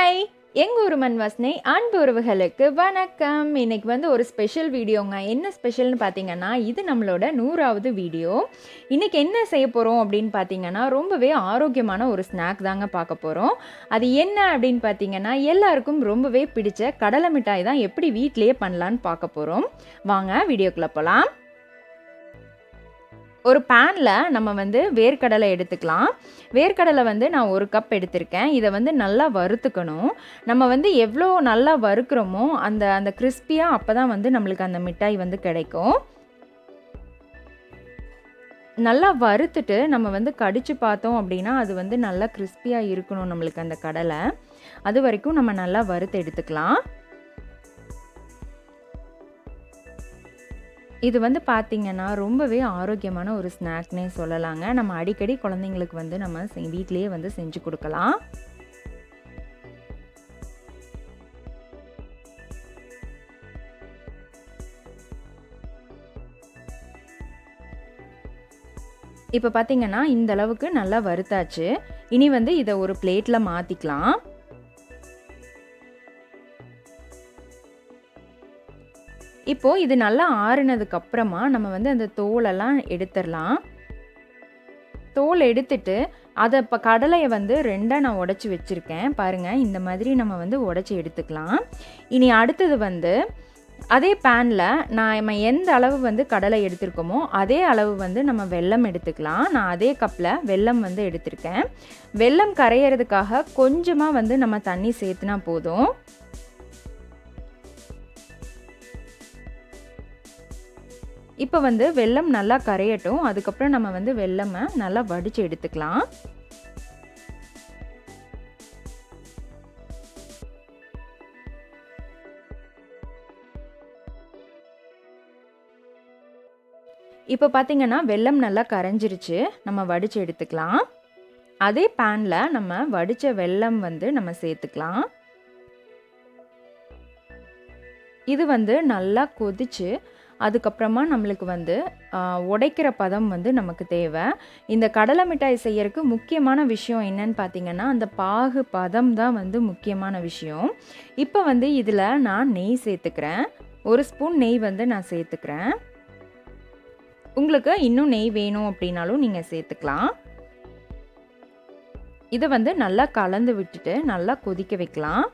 Hi, எங்கள் ஊர் மண்வாசனை அன்பு உறவுகளுக்கு வணக்கம். இன்றைக்கி ஒரு ஸ்பெஷல் வீடியோங்க. என்ன ஸ்பெஷல்னு பார்த்தீங்கன்னா, இது நம்மளோட 100வது வீடியோ. இன்றைக்கி என்ன செய்ய போகிறோம் அப்படின்னு பார்த்தீங்கன்னா, ரொம்பவே ஆரோக்கியமான ஒரு ஸ்நாக் தாங்க பார்க்க போகிறோம். அது என்ன அப்படின்னு பார்த்தீங்கன்னா, எல்லாருக்கும் ரொம்பவே பிடிச்ச கடலை மிட்டாய் தான் எப்படி வீட்டிலேயே பண்ணலான்னு பார்க்க போகிறோம். வாங்க வீடியோக்குள்ளே போகலாம். ஒரு பேனில் நம்ம வேர்க்கடலை எடுத்துக்கலாம். வேர்க்கடலை நான் 1 கப் எடுத்திருக்கேன். இதை நல்லா வறுத்துக்கணும். நம்ம எவ்வளோ நல்லா வறுக்கிறோமோ அந்த கிறிஸ்பியாக அப்போ தான் நம்மளுக்கு அந்த மிட்டாய் கிடைக்கும். நல்லா வறுத்துட்டு நம்ம கடிச்சு பார்த்தோம் அப்படின்னா அது நல்லா கிறிஸ்பியாக இருக்கணும் நம்மளுக்கு அந்த கடலை. அது வரைக்கும் நம்ம நல்லா வறுத்து எடுத்துக்கலாம். இது பார்த்தீங்கன்னா ரொம்பவே ஆரோக்கியமான ஒரு ஸ்நாக்னே சொல்லலாங்க. நம்ம அடிக்கடி குழந்தைங்களுக்கு நம்ம வீட்டிலேயே செஞ்சு கொடுக்கலாம். இப்போ பார்த்தீங்கன்னா இந்த அளவுக்கு நல்லா வறுத்தாச்சு. இனி இதை ஒரு பிளேட்டில் மாற்றிக்கலாம். இப்போது இது நல்லா ஆறுனதுக்கு அப்புறமா நம்ம அந்த தோலெல்லாம் எடுத்துடலாம். தோல் எடுத்துட்டு அதை இப்போ கடலையை 2ஆக நான் உடச்சி வச்சுருக்கேன். பாருங்கள், இந்த மாதிரி நம்ம உடச்சி எடுத்துக்கலாம். இனி அடுத்தது அதே பேனில் நம்ம எந்த அளவு கடலை எடுத்திருக்கோமோ அதே அளவு நம்ம வெல்லம் எடுத்துக்கலாம். நான் அதே கப்பில் வெல்லம் எடுத்திருக்கேன். வெல்லம் கரையிறதுக்காக கொஞ்சமாக நம்ம தண்ணி சேர்த்துனா போதும். இப்போ வெல்லம் நல்லா கரையட்டும். அதுக்கப்புறம் நம்ம வெல்லமை நல்லா வடித்து எடுத்துக்கலாம். இப்போ பார்த்தீங்கன்னா வெல்லம் நல்லா கரைஞ்சிருச்சு. நம்ம வடித்து எடுத்துக்கலாம். அதே பேனில் நம்ம வடித்த வெல்லம் நம்ம சேர்த்துக்கலாம். இது நல்லா கொதிச்சு அதுக்கப்புறமா நம்மளுக்கு உடைக்கிற பதம் நமக்கு தேவை. இந்த கடலை மிட்டாய் செய்யறதுக்கு முக்கியமான விஷயம் என்னன்னு பார்த்தீங்கன்னா, அந்த பாகு பதம் தான் முக்கியமான விஷயம். இப்போ இதில் நான் நெய் சேர்த்துக்கிறேன். 1 ஸ்பூன் நெய் நான் சேர்த்துக்கிறேன். உங்களுக்கு இன்னும் நெய் வேணும் அப்படின்னாலும் நீங்கள் சேர்த்துக்கலாம். இதை நல்லா கலந்து விட்டுட்டு நல்லா கொதிக்க வைக்கலாம்.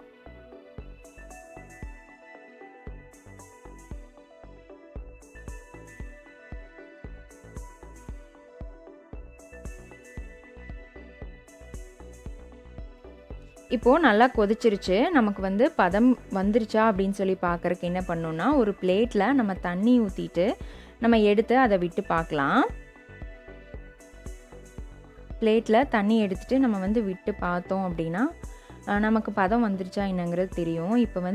இப்போது நல்லா கொதிச்சிருச்சு. நமக்கு பதம் வந்துருச்சா அப்படின்னு சொல்லி பார்க்குறக்கு என்ன பண்ணணும்னா, ஒரு பிளேட்டில் நம்ம தண்ணி ஊற்றிட்டு நம்ம எடுத்து அதை விட்டு பார்க்கலாம். பிளேட்டில் தண்ணி எடுத்துகிட்டு நம்ம விட்டு பார்த்தோம் அப்படின்னா நமக்கு பதம் வந்துருச்சா என்னங்கிறது தெரியும். இப்போ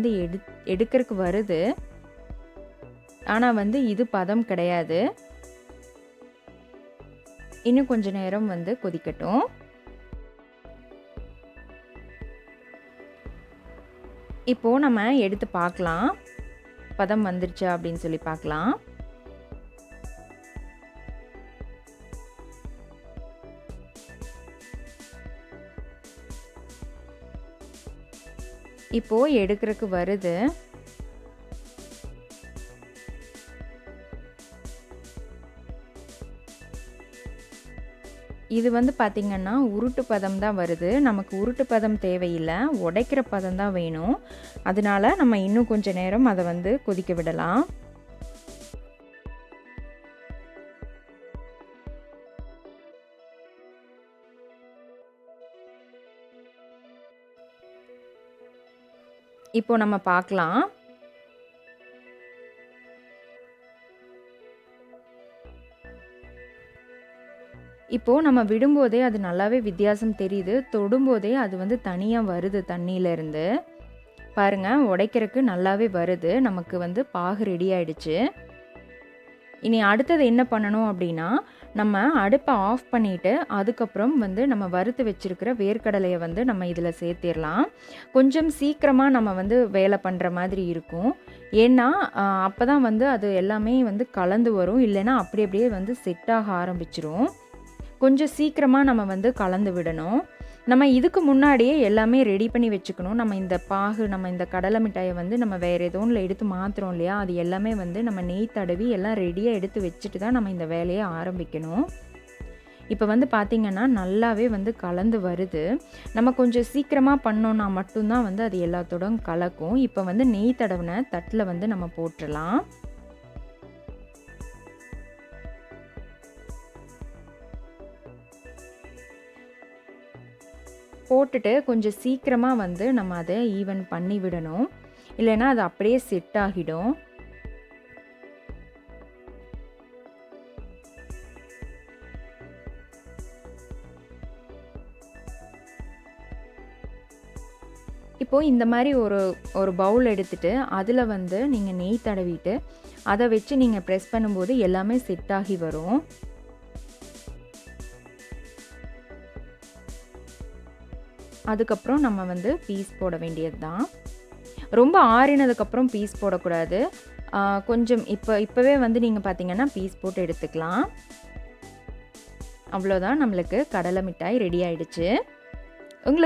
எடுக்கிறதுக்கு வருது. ஆனால் இது பதம் கிடையாது. இன்னும் கொஞ்ச நேரம் கொதிக்கட்டும். இப்போது நம்ம எடுத்து பார்க்கலாம், பதம் வந்துருச்சா அப்படின்னு சொல்லி பார்க்கலாம். இப்போது எடுக்கிறதுக்கு வருது. இது பார்த்திங்கன்னா உருட்டு பதம் தான் வருது. நமக்கு உருட்டு பதம் தேவையில்லை, உடைக்கிற பதம் தான் வேணும். அதனால நம்ம இன்னும் கொஞ்சம் நேரம் அதை கொதிக்க விடலாம். இப்போ நம்ம பார்க்கலாம். இப்போது நம்ம விடும்போதே அது நல்லாவே வித்தியாசம் தெரியுது. தொடும்போதே அது தனியாக வருது தண்ணியிலேருந்து. பாருங்கள், உடைக்கிறதுக்கு நல்லாவே வருது. நமக்கு பாகு ரெடி ஆயிடுச்சு. இனி அடுத்தது என்ன பண்ணணும் அப்படின்னா, நம்ம அடுப்பை ஆஃப் பண்ணிவிட்டு அதுக்கப்புறம் நம்ம வறுத்து வச்சுருக்கிற வேர்க்கடலையை நம்ம இதில் சேர்த்திடலாம். கொஞ்சம் சீக்கிரமாக நம்ம வேலை பண்ணுற மாதிரி இருக்கும். ஏன்னா அப்போ தான் அது எல்லாமே கலந்து வரும். இல்லைன்னா அப்படியே செட் ஆக ஆரம்பிச்சிரும். கொஞ்சம் சீக்கிரமாக நம்ம கலந்து விடணும். நம்ம இதுக்கு முன்னாடியே எல்லாமே ரெடி பண்ணி வச்சுக்கணும். நம்ம இந்த பாகு, நம்ம இந்த கடலை மிட்டாயை வந்து நம்ம வேறு ஏதோ ஒன்றில் எடுத்து மாற்றுறோம் இல்லையா, அது எல்லாமே வந்து நம்ம நெய் தடவி எல்லாம் ரெடியாக எடுத்து வச்சுட்டு தான் நம்ம இந்த வேலையை ஆரம்பிக்கணும். இப்போ வந்து பார்த்திங்கன்னா நல்லாவே வந்து கலந்து வருது. நம்ம கொஞ்சம் சீக்கிரமாக பண்ணோன்னா மட்டும்தான் வந்து அது எல்லாத்தோடும் கலக்கும். இப்போ வந்து நெய் தடவின தட்டில் வந்து நம்ம போட்டுடலாம். போட்டுட்டு கொஞ்சம் சீக்கிரமாக வந்து நம்ம அதை ஈவன் பண்ணி விடணும். இல்லைன்னா அது அப்படியே செட் ஆகிடும். இப்போது இந்த மாதிரி ஒரு பவுல் எடுத்துகிட்டு அதில் வந்து நீங்கள் நெய் தடவிட்டு அதை வச்சு நீங்கள் ப்ரெஸ் பண்ணும்போது எல்லாமே செட் ஆகி வரும். அதுக்கப்புறம் நம்ம வந்து பீஸ் போட வேண்டியது தான். ரொம்ப ஆறினதுக்கப்புறம் பீஸ் போடக்கூடாது. கொஞ்சம் இப்போவே வந்து நீங்கள் பார்த்தீங்கன்னா பீஸ் போட்டு எடுத்துக்கலாம். அவ்வளோதான், நம்மளுக்கு கடலை மிட்டாய் ரெடி ஆயிடுச்சு.